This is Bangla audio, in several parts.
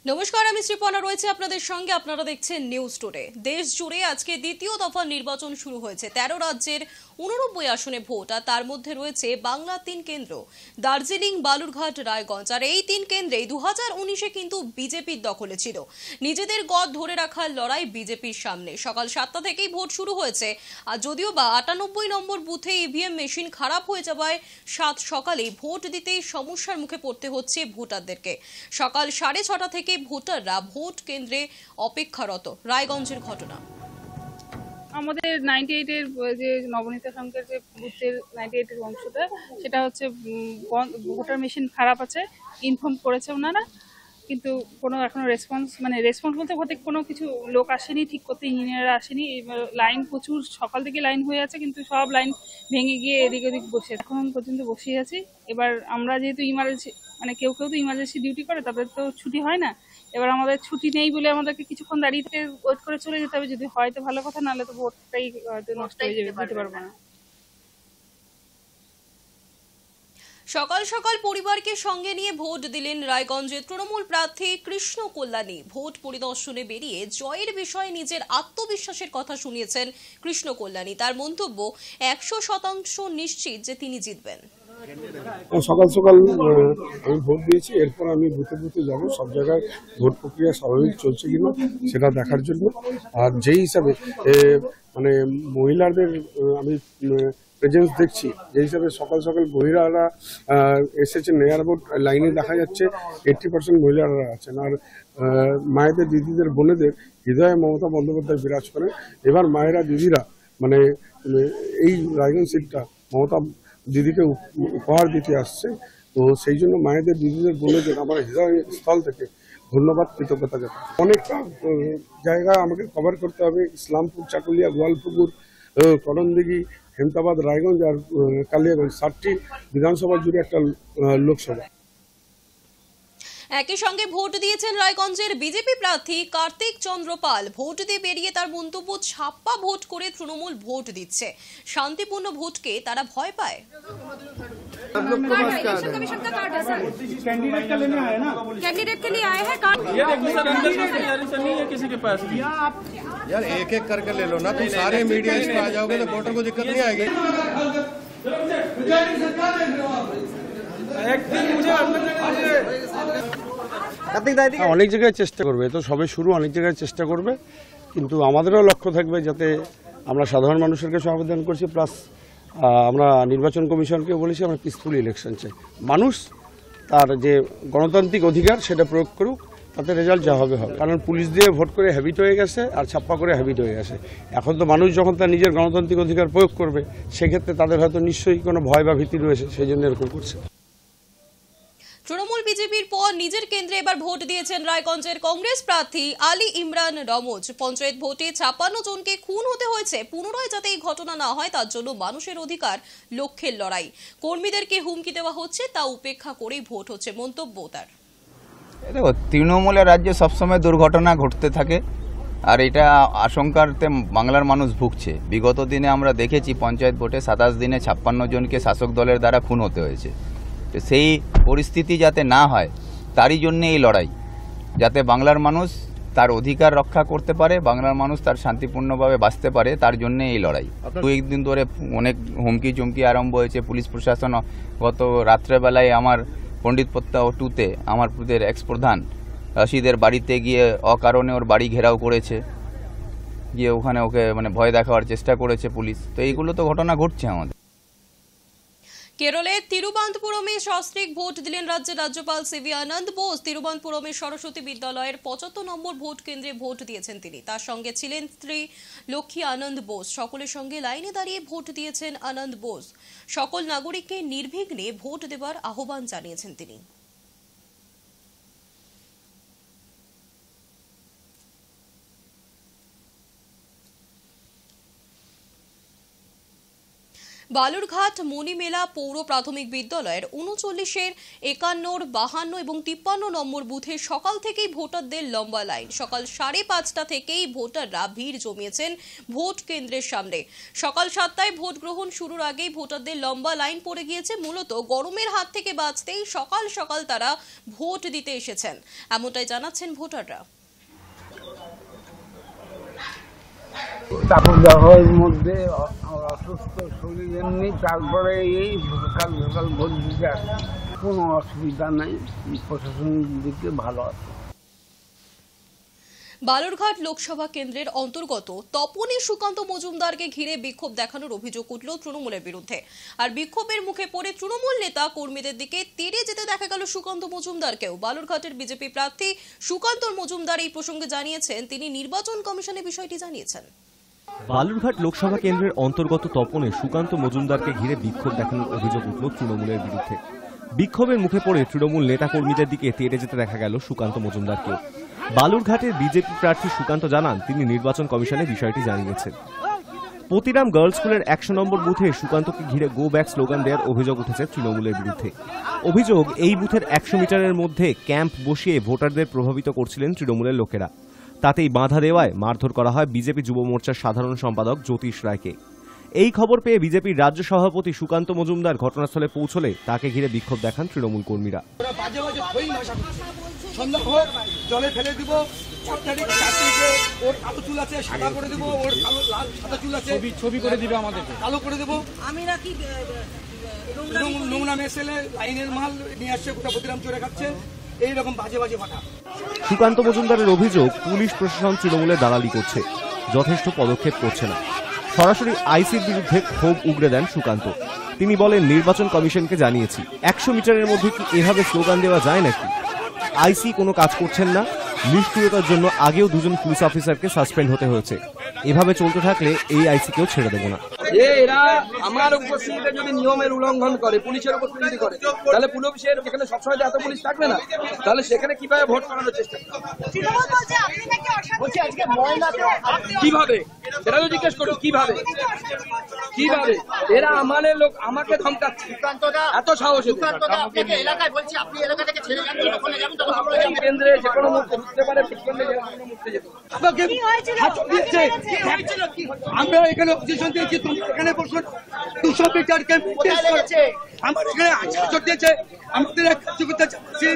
নমস্কার, আমি শ্রীপর্ণা রয়েছে আপনাদের সঙ্গে। আপনারা দেখছেন নিউজ টুডে। দেশ জুড়ে আজকে দ্বিতীয় দফার নির্বাচন শুরু হয়েছে। 13 রাজ্যের 89 আসনে ভোট, আর তার মধ্যে রয়েছে বাংলার 3 কেন্দ্র, দার্জিলিং, বালুরঘাট, রায়গঞ্জ। আর এই 3 কেন্দ্রেই 2019-এ কিন্তু বিজেপির দখলে ছিল। নিজেদের গড় ধরে রাখার লড়াই বিজেপির সামনে। সকাল 7টা থেকেই ভোট শুরু হয়েছে। আর যদিও বা 98 নম্বর বুথে ইভিএম মেশিন খারাপ হয়ে যাওয়ায় সকালেই ভোট দিতেই সমস্যার মুখে পড়তে হচ্ছে ভোটারদেরকে। সকাল 6:30 থেকে ভোটাররা ভোট কেন্দ্রে অপেক্ষারত। রায়গঞ্জের ঘটনা। আমাদের 98 এর যে নবনীত সংখ্যার যে বুথের 98 এর অংশটা, সেটা হচ্ছে ভোটার মেশিন খারাপ আছে, ইনফর্ম করেছে ওনারা, কিন্তু কোনো এখনো রেসপন্স বলতে ভোটে কোনো কিছু লোক আসেনি, ঠিক করতে ইঞ্জিনিয়াররা আসেনি। লাইন প্রচুর, সকাল থেকে লাইন হয়ে আছে, কিন্তু সব লাইন ভেঙে গিয়ে এদিক ওদিক বসে এখন পর্যন্ত বসেই আছি। এবার আমরা যেহেতু ইমার্জেন্সি, কেউ তো ইমার্জেন্সি ডিউটি করে, তাদের তো ছুটি হয় না। এবার আমাদের ছুটি নেই বলে আমাদেরকে কিছুক্ষণ দাঁড়িয়ে থেকে ওয়েট করে চলে যেতে হবে। যদি হয় তো ভালো কথা, নাহলে তো ভোটটাই হয়তো নষ্ট হয়ে যাবে, দিতে পারবো না। সকাল সকাল পরিবারকে সঙ্গে নিয়ে ভোট দিলেন রায়গঞ্জের তৃণমূল প্রার্থী কৃষ্ণ কল্যাণী। ভোট পরিদর্শনে বেরিয়ে জয়ের বিষয়ে নিজের আত্মবিশ্বাসের কথা শুনিয়েছেন কৃষ্ণ কল্যাণী। তার মন্তব্য, 100% নিশ্চিত যে তিনি জিতবেন। সকাল সকাল আমি ভোট দিয়েছি, এরপর আমি বুথে বুথে যাবো, সব জায়গায় ভোট প্রক্রিয়া স্বাভাবিক চলছে কিনা সেটা দেখার জন্য। আর যেই হিসাবে মানে মহিলাদের আমি প্রেজেন্স দেখছি, যে হিসাবে সকাল সকাল মহিলারা এসেছেন, নেয়ার ভোট লাইনে দেখা যাচ্ছে 80% মহিলারা আছেন। আর মায়েদের, দিদিদের, বোনেদের হৃদয়ে মমতা বন্দ্যোপাধ্যায় বিরাজ করেন। এবার মায়েরা, দিদিরা মানে এই রায়গঞ্জ সিটটা মমতা দিদিকে উপহার দিতে আসছে। তো সেই জন্য মায়েদের, দিদিদের, বোনেদের আমার হৃদয় স্থল থেকে ধন্যবাদ, কৃতজ্ঞতা জানাই। অনেকটা জায়গা আমাকে কভার করতে হবে। ইসলামপুর, চাকুলিয়া, গোয়ালপুকুর, করণদিঘি, হেমতাবাদ, রায়গঞ্জ আর কালিয়াগঞ্জ, 7টি বিধানসভা জুড়ে একটা লোকসভা। একই সঙ্গে ভোট দিয়েছেন রায়গঞ্জের বিজেপি প্রার্থী কার্তিক চন্দ্র পাল। ভোট দিয়ে বেরিয়ে তার মন্তব্য, ছাপ্পা ভোট করে তৃণমূল ভোট দিচ্ছে, শান্তিপূর্ণ ভোটকে তারা ভয় পায়। इलेक्शन कमीशन का कार्ड है सर, कैंडिडेट का लेने आए ना, कैंडिडेट के लिए आए हैं कार्ड। ये नहीं है किसी के पास। यार एक एक करके ले लो ना, तुम सारे मीडिया इस पे आ जाओगे तो वोटर को दिक्कत नहीं आएगी। অনেক জায়গায় চেষ্টা করবে, তো সবে শুরু, অনেক জায়গায় চেষ্টা করবে, কিন্তু আমাদেরও লক্ষ্য থাকবে যাতে আমরা সাধারণ মানুষের কাছে আবেদন করছি, প্লাস আমরা নির্বাচন কমিশনকে বলেছি আমরা পিসফুল ইলেকশন চাই। মানুষ তার যে গণতান্ত্রিক অধিকার সেটা প্রয়োগ করুক, তাতে রেজাল্ট যা হবে হবে। কারণ পুলিশ দিয়ে ভোট করে হ্যাবিট হয়ে গেছে, আর ছাপ্পা করে হ্যাবিট হয়ে গেছে। এখন তো মানুষ যখন তার নিজের গণতান্ত্রিক অধিকার প্রয়োগ করবে, সেক্ষেত্রে তাদের হয়তো নিশ্চয়ই কোনো ভয় বা ভীতি রয়েছে, সেই জন্য এরকম করছে। তৃণমূল বিজেপির পর নিজের কেন্দ্রে এবার ভোট দিয়েছেন রায়গঞ্জের কংগ্রেস প্রার্থী আলী ইমরান রমজ। পঞ্চায়েত ভোটে 56 জনকে খুন হতে হয়েছে। পুনরায় যাতে এই ঘটনা না হয় তার জন্য মানুষের অধিকার লক্ষ্যের লড়াই। কর্মীদেরকে হুমকি দেওয়া হচ্ছে, তা উপেক্ষা করেই ভোট হচ্ছে, মন্তব্য তার। দেখো, তৃণমূলের রাজ্যে সবসময় দুর্ঘটনা ঘটতে থাকে, আর এটা আশঙ্কাতে বাংলার মানুষ ভুগছে। বিগত দিনে আমরা দেখেছি পঞ্চায়েত ভোটে 27 দিনে 56 জনকে শাসক দলের দ্বারা খুন হতে হয়েছে। তো সেই পরিস্থিতি যাতে না হয়, তারই জন্য এই লড়াই, যাতে বাংলার মানুষ তার অধিকার রক্ষা করতে পারে, বাংলার মানুষ তার শান্তিপূর্ণভাবে বাঁচতে পারে, তার জন্য এই লড়াই। 2 দিন ধরে অনেক হুমকি চুমকি আরম্ভ হয়েছে। পুলিশ প্রশাসন গত রাত্রেবেলায় আমার পণ্ডিত পত্তা ও 2-তে আমার বুথের এক্স প্রধান রশিদের বাড়িতে গিয়ে অকারণে ওর বাড়ি ঘেরাও করেছে, গিয়ে ওখানে ওকে ভয় দেখাবার চেষ্টা করেছে পুলিশ। তো এইগুলো তো ঘটনা ঘটছে আমাদের। কেরলের তিরুবনন্তপুরমে সস্ত্রীক ভোট দিলেন রাজ্যের রাজ্যপাল সিভি আনন্দ বোস। তিরুবনন্তপুরমের সরস্বতী বিদ্যালয়ের 75 নম্বর ভোট কেন্দ্রে ভোট দিয়েছেন তিনি। তার সঙ্গে ছিলেন স্ত্রী লক্ষ্মী আনন্দ বোস। সকলের সঙ্গে লাইনে দাঁড়িয়ে ভোট দিয়েছেন আনন্দ বোস। সকল নাগরিককে নির্বিঘ্নে ভোট দেবার আহ্বান জানিয়েছেন তিনি। বালুরঘাট মণিমেলা পৌর প্রাথমিক বিদ্যালয়ের 39-এর 51, 52 এবং 53 নম্বর বুথে সকাল থেকেই ভোটারদের লম্বা লাইন। সকাল 5:30টা থেকেই ভোটাররা ভিড় জমিয়েছেন ভোট কেন্দ্রের সামনে। সকাল 7টায় ভোট গ্রহণ শুরুর আগেই ভোটারদের লম্বা লাইন পড়ে গিয়েছে। মূলত গরমের হাত থেকে বাঁচতেই সকাল সকাল তারা ভোট দিতে এসেছেন, এমনটাই জানাচ্ছেন ভোটাররা। তাপদাহের মধ্যে অসুস্থ শরীর এমনি, তারপরে এই সকাল সকাল ভোট দিতে আসছে, কোনো অসুবিধা নেই, প্রশাসনিক দিকে ভালো আছে। বালুরঘাট লোকসভা কেন্দ্রের অন্তর্গত তপনী সুকান্ত মজুমদারকে ঘিরে বিক্ষোভ দেখানোর অভিযোগ উঠল তৃণমূলের বিরুদ্ধে। আর বিক্ষোভের মুখে পড়ে তৃণমূল নেতা কর্মীদের দিকে তেড়ে যেতে দেখা গেল সুকান্ত মজুমদারকেও। বালুরঘাটের বিজেপি প্রার্থী সুকান্ত মজুমদার এই প্রসঙ্গে জানিয়েছেন, তিনি নির্বাচন কমিশনে বিষয়টি জানিয়েছেন। বালুরঘাট লোকসভা কেন্দ্রের অন্তর্গত তপনে সুকান্ত মজুমদারকে ঘিরে বিক্ষোভ দেখানোর অভিযোগ উঠল তৃণমূলের বিরুদ্ধে। বিক্ষোভের মুখে পড়ে তৃণমূল নেতা কর্মীদের দিকে তেড়ে যেতে দেখা গেল সুকান্ত মজুমদারকেও। বালুরঘাটের বিজেপি প্রার্থী সুকান্ত জানান, তিনি নির্বাচন কমিশনে বিষয়টি জানিয়েছেন। পতিরাম গার্লস স্কুলের 100 নম্বর বুথে সুকান্তকে ঘিরে গো ব্যাক স্লোগান দেওয়ার অভিযোগ উঠেছে তৃণমূলের বিরুদ্ধে। অভিযোগ, এই বুথের 100 মিটারের মধ্যে ক্যাম্প বসিয়ে ভোটারদের প্রভাবিত করছিলেন তৃণমূলের লোকেরা। তাতেই বাধা দেওয়ায় মারধর করা হয় বিজেপি যুব মোর্চার সাধারণ সম্পাদক জ্যোতিষ রায়কে। এই খবর পেয়ে বিজেপির রাজ্য সভাপতি সুকান্ত মজুমদার ঘটনাস্থলে পৌঁছলে তাকে ঘিরে বিক্ষোভ দেখান তৃণমূল কর্মীরা। জলে ফেলে দিব, ওর কালো চুল আছে সাদা করে দেবো, ওর কালো লাল সাদা চুল আছে ছবি করে দিবে, আমাদের কালো করে দেবো। আমি নাকি নোংরা মেসেলে লাইনের মাল নিয়ে আসছে, গোটা প্রতিরাম চড়ে খাচ্ছে, এইরকম বাজে বাজে কথা। সুকান্ত মজুমদারের অভিযোগ, পুলিশ প্রশাসন তৃণমূলের দালালি করছে, যথেষ্ট পদক্ষেপ করছে না। সরাসরি আইসির বিরুদ্ধে ক্ষোভ উগরে দেন সুকান্ত। তিনি বলেন, নির্বাচন কমিশনকে জানিয়েছি, 100 মিটারের মধ্যে কি এভাবে স্লোগান দেওয়া যায় নাকি? আইসি কোনো কাজ করছেন না। নিষ্ক্রিয়তার জন্য আগেও 2 জন পুলিশ অফিসারকে সাসপেন্ড হতে হয়েছে। এভাবে চলতে থাকলে এই আইসিকেও ছেড়ে দেব না। এরা আমার উপস্থিতিতে যদি নিয়মের উল্লঙ্ঘন করে, পুলিশের উপস্থিতি করে, তাহলে পুলিশের যেখানে সবসময় এত পুলিশ থাকবে না, তাহলে সেখানে কিভাবে ভোট করানোর চেষ্টা কিভাবে, সেটা তো জিজ্ঞেস করো কিভাবে কিভাবে এরা আমাদের লোক আমাকে ধমকাচ্ছে, এত সাহস কেন্দ্রে যে কোনো মুহূর্তে ঢুকতে পারে, আমরা এখানে অপজিশন দিয়েছি, তুমি এখানে বসুন, 200 মিটারকে আমার এখানে আচর দিয়েছে, আমাদের কার্যকর্তা যাচ্ছি,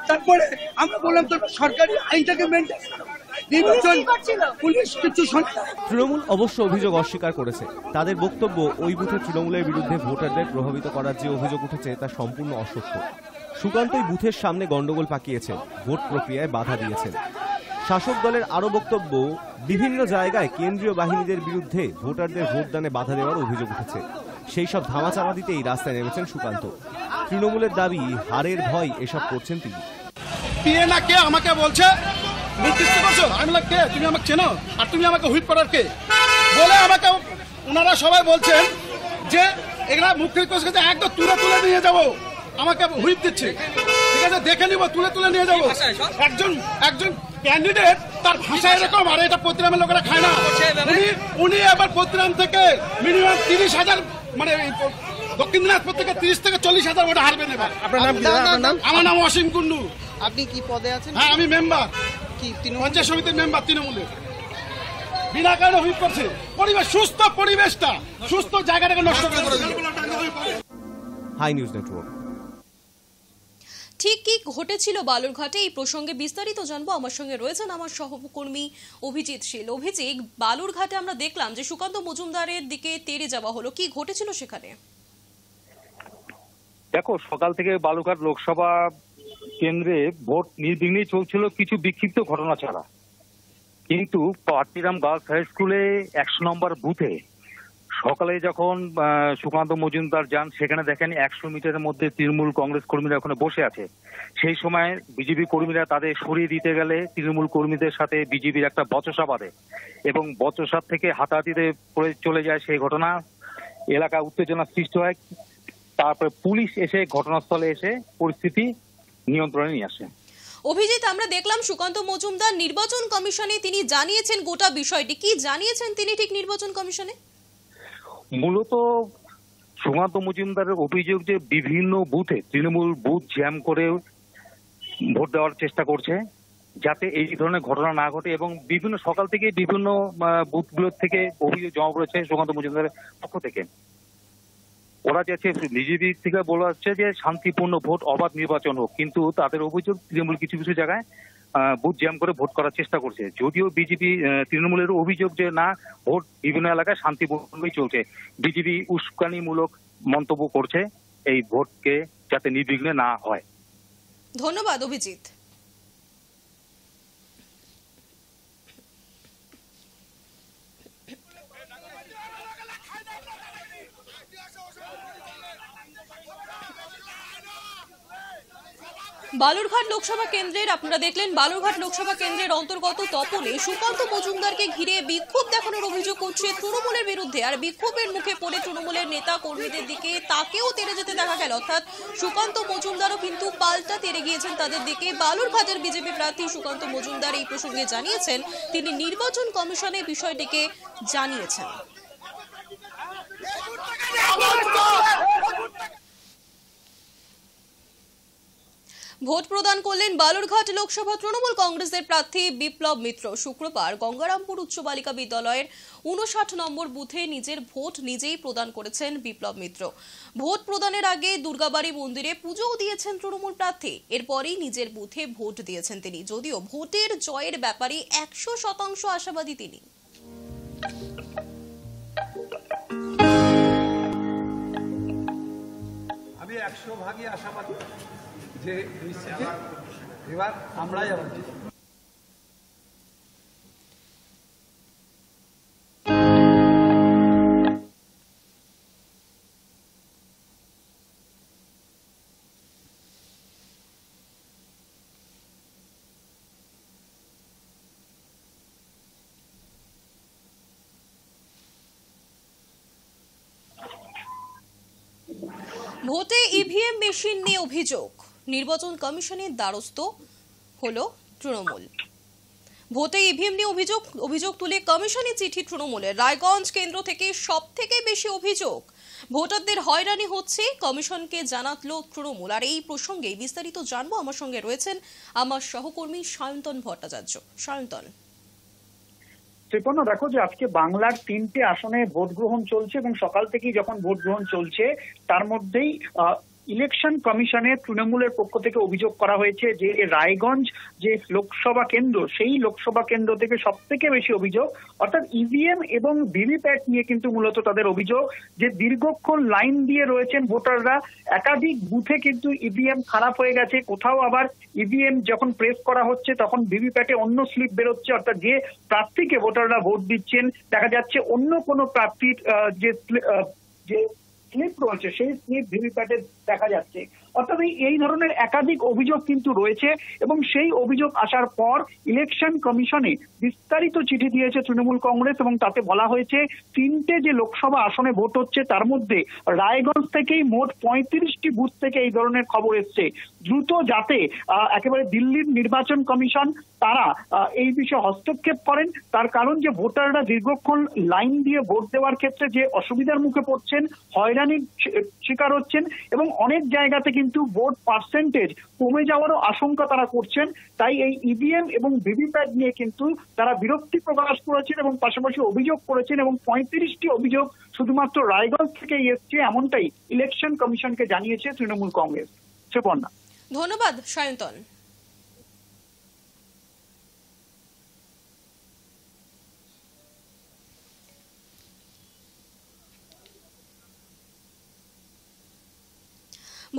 তারপরে আমরা বললাম তো সরকারি আইনটাকে মেনটেন। তৃণমূল অবশ্য অভিযোগ অস্বীকার করেছে। তাদের বক্তব্য, ওই বুথে তৃণমূলের বিরুদ্ধে ভোটারদের প্রভাবিত করার যে অভিযোগ উঠেছে তা সম্পূর্ণ অসত্য। সুকান্তই বুথের সামনে গন্ডগোল পাকিয়েছেন, ভোট প্রক্রিয়ায় বাধা দিয়েছেন। শাসক দলের আরও বক্তব্য, বিভিন্ন জায়গায় কেন্দ্রীয় বাহিনীদের বিরুদ্ধে ভোটারদের ভোটদানে বাধা দেওয়ার অভিযোগ উঠেছে। সেই সব ধামাচাপা দিতেই রাস্তায় নেমেছেন সুকান্ত। তৃণমূলের দাবি, হারের ভয় এসব করছেন তিনি। কে আমাকে বলছে নির্দিষ্ট করছো, আমি বললাম কে, তুমি আমাকে চেনো আর তুমি আমাকে হুইপ করার কে বলে আমাকে ওনারা সবাই বলছেন যে এগুলা মুখ্যের কাছে একদম তুলে তুলে নিয়ে যাবো, আমাকে হুইপ দিচ্ছে। ঠিক আছে, দেখে নিবো, তুলে তুলে নিয়ে যাবো। একজন ক্যান্ডিডেট তার ভাষা এরকম, আর এটা প্রতিরামের লোকেরা খায় না। উনি এবার প্রতিরাম থেকে মিনিমাম 30,000, মানে দক্ষিণ দিনাজপুর থেকে 30 থেকে 40,000 ভোট হারবেন এবার। আপনার নাম? আমার নাম অসীম কুন্ডু। আপনি কি পদে আছেন? হ্যাঁ, আমি মেম্বার, পঞ্চায়েত সমিতির মেম্বার তৃণমূলের। বিনা কারণে হুইপ করছে, পরিবেশ সুস্থ, পরিবেশটা সুস্থ জায়গাটাকে নষ্ট করে দিল। High news network. ঠিক কি ঘটেছিল বালুরঘাটে, এই প্রসঙ্গে বিস্তারিত জানবো। আমার সঙ্গে রয়েছেন আমার সহকর্মী অভিজিৎ শীল। অভিজিৎ, বালুরঘাটে আমরা দেখলাম যে সুকান্ত মজুমদারের দিকে তেড়ে যাওয়া হলো, কি ঘটেছিল সেখানে? দেখো, সকাল থেকে বালুরঘাট লোকসভা কেন্দ্রে ভোট নির্বিঘ্নেই চলছিল, কিছু বিক্ষিপ্ত ঘটনা ছাড়া। কিন্তু পতিরাম গার্লস হাই স্কুলে 100 নম্বর বুথে সকালে যখন সুকান্ত মজুমদার যান, সেখানে দেখেন 100 মিটারের মধ্যে তৃণমূল কংগ্রেস কর্মীরা ওখানে বসে আছে। সেই সময় বিজেপি কর্মীরা তাদের সরিয়ে দিতে গেলে তৃণমূল কর্মীদের সাথে বিজেপির একটা বচসা বাঁধে এবং বচসা থেকে হাতাহাতিতে পড়ে চলে যায়। সেই ঘটনা এলাকায় উত্তেজনা সৃষ্টি হয়। তারপরে পুলিশ এসে ঘটনাস্থলে এসে পরিস্থিতি নিয়ন্ত্রণে নিয়ে আসে। অভিজিৎ, আমরা দেখলাম সুকান্ত মজুমদার নির্বাচন কমিশনে তিনি জানিয়েছেন গোটা বিষয়টি। কি জানিয়েছেন তিনি ঠিক নির্বাচন কমিশনে? মূলত সুকান্ত মজুমদারের অভিযোগ যে বিভিন্ন বুথে তৃণমূল বুথ জ্যাম করে ভোট দেওয়ার চেষ্টা করছে, যাতে এই ধরনের ঘটনা না ঘটে, এবং বিভিন্ন সকাল থেকে বিভিন্ন বুথগুলোর থেকে অভিযোগ জমা পড়েছে সুকান্ত মজুমদারের পক্ষ থেকে। ওরা যাচ্ছে বিজেপি থেকে বলা হচ্ছে যে শান্তিপূর্ণ ভোট, অবাধ নির্বাচন হোক, কিন্তু তাদের অভিযোগ তৃণমূল কিছু কিছু জায়গায় বুথ জ্যাম করে ভোট করার চেষ্টা করছে। যদিও বিজেপি তৃণমূলের অভিযোগ যে না, ভোট বিভিন্ন এলাকায় শান্তিপূর্ণই চলছে। বিজেপি উস্কানিমূলক মন্তব্য করছে এই ভোটকে যাতে নির্বিঘ্নে না হয়। ধন্যবাদ অভিজিৎ। বালুরঘাট লোকসভা কেন্দ্রের আপনারা দেখলেন বালুরঘাট লোকসভা কেন্দ্রের অন্তর্গত তপনে সুকান্ত মজুমদারকে ঘিরে বিক্ষোভ দেখানোর অভিযোগ করছে তৃণমূলের বিরুদ্ধে। আর বিক্ষোভের মুখে পড়ে তৃণমূলের নেতা কর্মীদের দিকে তাকেও তেড়ে যেতে দেখা গেল, অর্থাৎ সুকান্ত মজুমদারও কিন্তু পাল্টা তেড়ে গিয়েছেন তাদের দিকে। বালুরঘাটের বিজেপি প্রার্থী সুকান্ত মজুমদার এই প্রসঙ্গে জানিয়েছেন তিনি নির্বাচন কমিশনে বিষয়টিকে জানিয়েছেন। ভোট প্রদান করলেন বালুরঘাট লোকসভা তৃণমূল কংগ্রেসের প্রার্থী বিপ্লব মিত্র। শুক্রবার গঙ্গারামপুর উচ্চ বালিকা বিদ্যালয়ের 59 নম্বর বুথে নিজের ভোট নিজেই প্রদান করেছেন বিপ্লব মিত্র। ভোট প্রদানের আগে দুর্গাবাড়ি মন্দিরে পুজোও দিয়েছেন তৃণমূল প্রার্থী। এরপরই নিজের বুথে ভোট দিয়েছেন তিনি। যদিও ভোটের জয়ের ব্যাপারে 100% আশাবাদী তিনি। আমি 100% আশাবাদী যে এবার আমরাই আবার ভোটে ইভিএম মেশিন নিয়ে অভিযোগ, নির্বাচন কমিশনের দ্বারস্থ হলো তৃণমূল। ভোটে ইভিএম নিয়ে অভিযোগ তুলে কমিশনে চিঠি তৃণমূলের। রায়গঞ্জ কেন্দ্র থেকে সবথেকে বেশি অভিযোগ, ভোটারদের হয়রানি হচ্ছে, কমিশনকে জানালো তৃণমূল। আর এই প্রসঙ্গে বিস্তারিত জানবো, আমার সঙ্গে রয়েছেন আমার সহকর্মী সায়ন্তন ভট্টাচার্য। সায়ন্তন, ত্রিপন্ন, দেখো যে আজকে বাংলার 3টে আসনে ভোট গ্রহণ চলছে এবং সকাল থেকেই যখন ভোট গ্রহণ চলছে তার মধ্যেই ইলেকশন কমিশনের তৃণমূলের পক্ষ থেকে অভিযোগ করা হয়েছে যে রায়গঞ্জ যে লোকসভা কেন্দ্র, সেই লোকসভা কেন্দ্র থেকে সব থেকে বেশি অভিযোগ, অর্থাৎ ইভিএম এবং ভিভিপ্যাট নিয়ে কিন্তু মূলত তাদের অভিযোগ যে দীর্ঘক্ষণ লাইন দিয়ে রয়েছেন ভোটাররা। একাধিক বুথে কিন্তু ইভিএম খারাপ হয়ে গেছে, কোথাও আবার ইভিএম যখন প্রেস করা হচ্ছে তখন ভিভিপ্যাটে অন্য স্লিপ বেরোচ্ছে, অর্থাৎ যে প্রার্থীকে ভোটাররা ভোট দিচ্ছেন দেখা যাচ্ছে অন্য কোনো প্রার্থীর যে স্লিপ রয়েছে সেই স্লিপ ভিভিপ্যাটে দেখা যাচ্ছে। অর্থাৎ এই ধরনের একাধিক অভিযোগ কিন্তু রয়েছে এবং সেই অভিযোগ আসার পর ইলেকশন কমিশনে বিস্তারিত চিঠি দিয়েছে তৃণমূল কংগ্রেস এবং তাতে বলা হয়েছে 3টে যে লোকসভা আসনে ভোট হচ্ছে তার মধ্যে রায়গঞ্জ থেকেই মোট 35টি বুথ থেকে এই ধরনের খবর এসছে। দ্রুত যাতে একেবারে দিল্লির নির্বাচন কমিশন তারা এই বিষয়ে হস্তক্ষেপ করেন, তার কারণ যে ভোটাররা দীর্ঘক্ষণ লাইন দিয়ে ভোট দেওয়ার ক্ষেত্রে যে অসুবিধার মুখে পড়ছেন, হয়রানির শিকার হচ্ছেন এবং অনেক জায়গাতে কিন্তু ভোট পার্সেন্টেজ কমে যাওয়ারও আশঙ্কা তারা করছেন। তাই এই ইভিএম এবং ভিভিপ্যাট নিয়ে কিন্তু তারা বিরক্তি প্রকাশ করেছেন এবং পাশাপাশি অভিযোগ করেছেন এবং 35টি অভিযোগ শুধুমাত্র রায়গঞ্জ থেকেই এসছে, এমনটাই ইলেকশন কমিশনকে জানিয়েছে তৃণমূল কংগ্রেস। সুপর্ণা, ধন্যবাদ সায়ন্তন।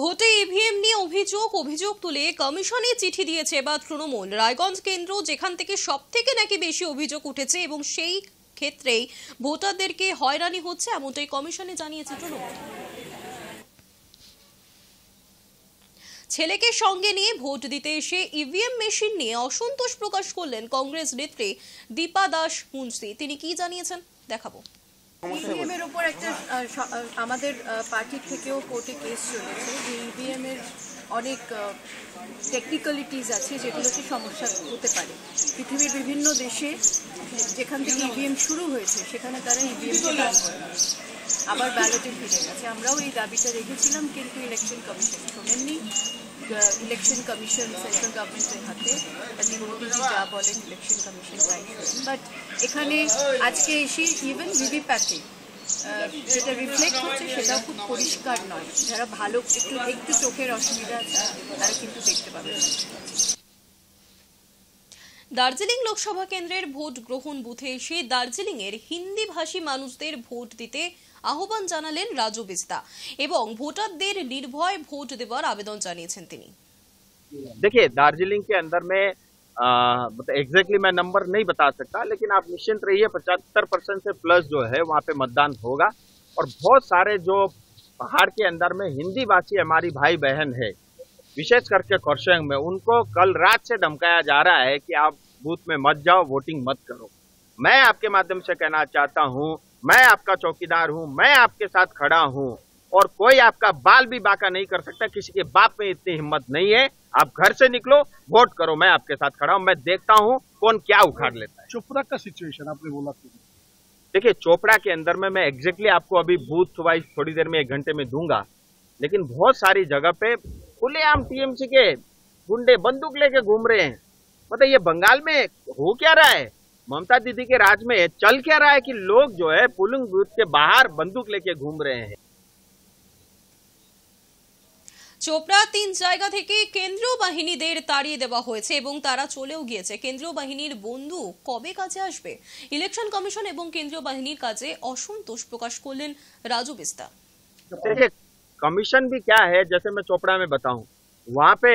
ভোটে ইভিএম নিয়ে অভিযোগ তুলে কমিশনে চিঠি দিয়েছে এবার তৃণমূল। রায়গঞ্জ কেন্দ্র যেখান থেকে সব থেকে নাকি বেশি অভিযোগ উঠেছে এবং সেই ক্ষেত্রেই ভোটারদেরকে হয়রানি হচ্ছে, এমনটাই কমিশনে জানিয়েছে তৃণমূল। ছেলেকে সঙ্গে নিয়ে ভোট দিতে এসে ইভিএম মেশিন নিয়ে অসন্তোষ প্রকাশ করলেন কংগ্রেস নেত্রী দীপা দাস মুন্সি। তিনি কি জানিয়েছেন দেখাবো। ইভিএম এর উপর একটা আমাদের পার্টি থেকেও কোর্টে কেস চলেছে যে ইভিএম এর অনেক টেকনিক্যালিটিস আছে যেগুলোতে সমস্যা হতে পারে। পৃথিবীর বিভিন্ন দেশে যেখান থেকে ইভিএম শুরু হয়েছে সেখানে তারা ইভিএমকে ব্যান করে দিয়েছে, আবার ব্যালটে ফিরে গেছে। আমরাও এই দাবিটা রেখেছিলাম, কিন্তু ইলেকশন কমিশন শোনেননি। ইলেকশন কমিশন সেন্ট্রাল গভর্নমেন্টের হাতে, মোদিজি যা বলেন ইলেকশন কমিশন তাই শোনেন। বাট এখানে আজকে এসে ইভেন ভিভিপ্যাটে যেটা রিফ্লেক্ট হচ্ছে সেটাও খুব পরিষ্কার নয়। যারা ভালো একটু চোখের অসুবিধা আছে তারা কিন্তু দেখতে পাবেন না। দার্জিলিং লোকসভা কেন্দ্রের ভোট গ্রহণ বুথে এসে দার্জিলিংয়ের হিন্দি ভাষী মানুষদের ভোট দিতে আহ্বান জানালেন রাজু বিস্তা এবং ভোটারদের নির্ভয় ভোট দেওয়ার আবেদন জানিয়েছেন তিনি। देखिए, दार्जिलिंग के अंदर में एग्जैक्टली मैं नंबर नहीं बता सकता, लेकिन आप निश्चिंत रहिए 75% से प्लस जो है वहाँ पे मतदान होगा। और बहुत सारे जो पहाड़ के अंदर में हिंदी भाषी हमारी भाई बहन है, विशेष करके खरसांग में, उनको कल रात से धमकाया जा रहा है कि आप बूथ में मत जाओ, वोटिंग मत करो। मैं आपके माध्यम से कहना चाहता हूँ, मैं आपका चौकीदार हूँ, मैं आपके साथ खड़ा हूँ और कोई आपका बाल भी बाका नहीं कर सकता। किसी के बाप में इतनी हिम्मत नहीं है। आप घर से निकलो, वोट करो, मैं आपके साथ खड़ा हूँ। मैं देखता हूँ कौन क्या उखाड़ लेता है। चोपड़ा का सिचुएशन आपने बोला, देखिए चोपड़ा के अंदर में मैं एग्जैक्टली आपको अभी बूथ वाइज थोड़ी देर में 1 घंटे में दूंगा, लेकिन बहुत सारी जगह पे खुलेआम टीएमसी के गुंडे बंदूक लेके घूम रहे हैं। मतलब ये बंगाल में हो क्या रहा है, ममता दीदी के राज में चल क्या रहा है कि लोग जो है पोलिंग बूथ के बाहर बंदूक लेके घूम रहे हैं। চোপড়া 3 জায়গা থেকে কেন্দ্রীয় বাহিনীদের তাড়িয়ে দেওয়া হয়েছে এবং তারা চলেও গিয়েছে। কেন্দ্রীয় বাহিনীর বন্ধু কবে কাজে আসবে? ইলেকশন কমিশন এবং কেন্দ্রীয় বাহিনীর কাজে অসন্তোষ প্রকাশ করলেন রাজু বিস্তা। देखिए कमीशन भी क्या है, जैसे मैं चोपड़ा में बताऊं, वहाँ पे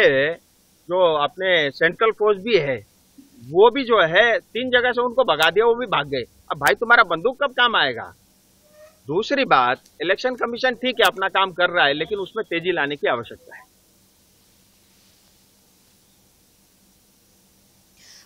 जो अपने सेंट्रल फोर्स भी है, वो भी जो है 3 जगह से उनको भगा दिया, वो भी भाग गए। अब भाई तुम्हारा बंदूक कब काम आएगा? दूसरी बात, इलेक्शन कमीशन ठीक है अपना काम कर रहा है, लेकिन उसमें तेजी लाने की आवश्यकता है।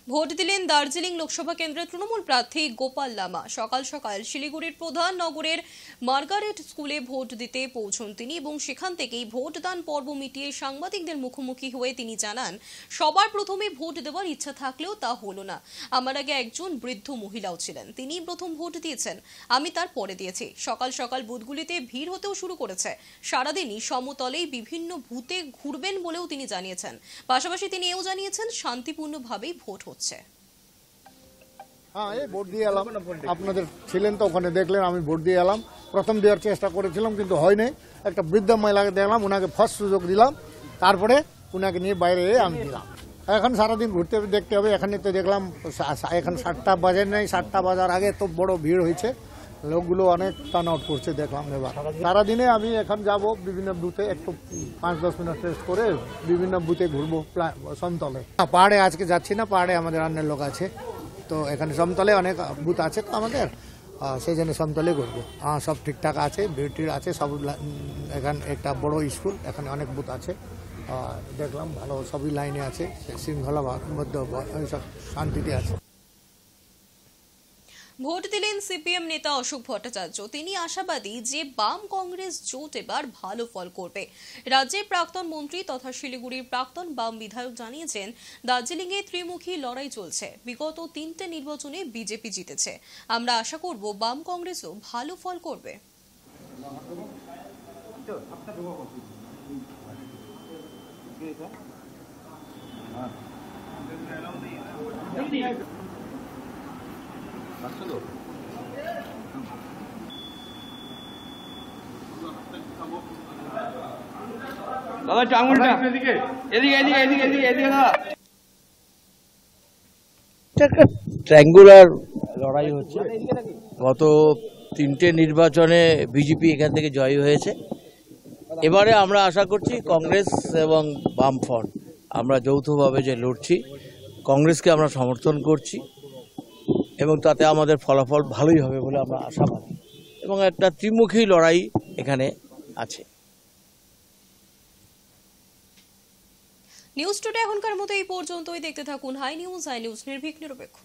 ভোট দিলেন দার্জিলিং লোকসভা কেন্দ্রের তৃণমূল প্রার্থী গোপাল লামা। সকাল সকাল শিলিগুড়ির প্রধান নগরের মার্গারেট স্কুলে ভোট দিতে পৌঁছন তিনি এবং সেখান থেকেই ভোটদান পর্ব মিটিয়ে সাংবাদিকদের মুখোমুখি হয়ে তিনি জানান, সবার প্রথমে ভোট দেওয়ার ইচ্ছা থাকলেও তা হলো না। আমার আগে একজন বৃদ্ধ মহিলাও ছিলেন, তিনি প্রথম ভোট দিয়েছেন, আমি তার পরে দিয়েছি। সকাল সকাল বুথগুলিতে ভিড় হতেও শুরু করেছে। সারাদিনই সমতলেই বিভিন্ন বুথে ঘুরবেন বলেও তিনি জানিয়েছেন। পাশাপাশি তিনি এও জানিয়েছেন শান্তিপূর্ণভাবেই ভোট হচ্ছে। হ্যাঁ, এই ভোট দিয়ে এলাম। আপনাদের ছিলেন তো ওখানে, দেখলেন আমি ভোট দিয়ে এলাম। প্রথম দেওয়ার চেষ্টা করেছিলাম কিন্তু হয়নি। একটা বৃদ্ধ মহিলাকে দেখলাম, ওনাকে ফার্স্ট সুযোগ দিলাম, তারপরে ওনাকে নিয়ে বাইরে আমি দিলাম। এখন সারাদিন ঘুরতে হবে, দেখতে হবে। এখানে তো দেখলাম এখন 7টা বাজে নাই, 7টা বাজার আগে তো বড় ভিড় হয়েছে, লোকগুলো অনেক টার্ন আউট করছে দেখলাম। এবার সারাদিনে আমি এখন যাব বিভিন্ন বুথে, একটু 5-10 মিনিট রেস্ট করে বিভিন্ন বুথে ঘুরবো সমতলে। পাহাড়ে আজকে যাচ্ছি না, পাহাড়ে আমাদের অন্য লোক আছে, তো এখানে সমতলে অনেক বুথ আছে তো আমাদের, সেই জন্য সমতলে ঘুরবো। সব ঠিকঠাক আছে, ভিড় আছে সব। এখানে একটা বড় স্কুল, এখানে অনেক বুথ আছে, দেখলাম ভালো, সবই লাইনে আছে, শৃঙ্খলা মধ্যে সব শান্তিতে আছে। ভোট দিলেন সিপিএম নেতা অশোক ভট্টাচার্য। তিনি আশাবাদী যে বাম কংগ্রেস জোট এবার ভালো ফল করবে। রাজ্যের প্রাক্তন মন্ত্রী তথা শিলিগুড়ির প্রাক্তন বাম বিধায়ক জানিয়েছেন, দার্জিলিংয়ে ত্রিমুখী লড়াই চলছে। বিগত 3টে নির্বাচনে বিজেপি জিতেছে। আমরা আশা করব বাম কংগ্রেসও ভালো ফল করবে। দাদা আঙুলটা এদিকে এদিকে এদিকে এদিকে এদিকে এদিকে দাদা। একটা ট্রায়াঙ্গুলার লড়াই হচ্ছে। গত 3টে নির্বাচনে বিজেপি এখান থেকে জয়ী হয়েছে। এবারে আমরা আশা করছি কংগ্রেস এবং বামফ্রন্ট আমরা যৌথভাবে যে লড়ছি, কংগ্রেসকে আমরা সমর্থন করছি এবং তাতে আমাদের ফলাফল ভালোই হবে বলে আমরা আশাবাদী এবং একটা ত্রিমুখী লড়াই এখানে আছে। নিউজ টুডে এখনকার মতো এই পর্যন্তই। দেখতে থাকুন হাই নিউজ নির্ভীক নিরপেক্ষ।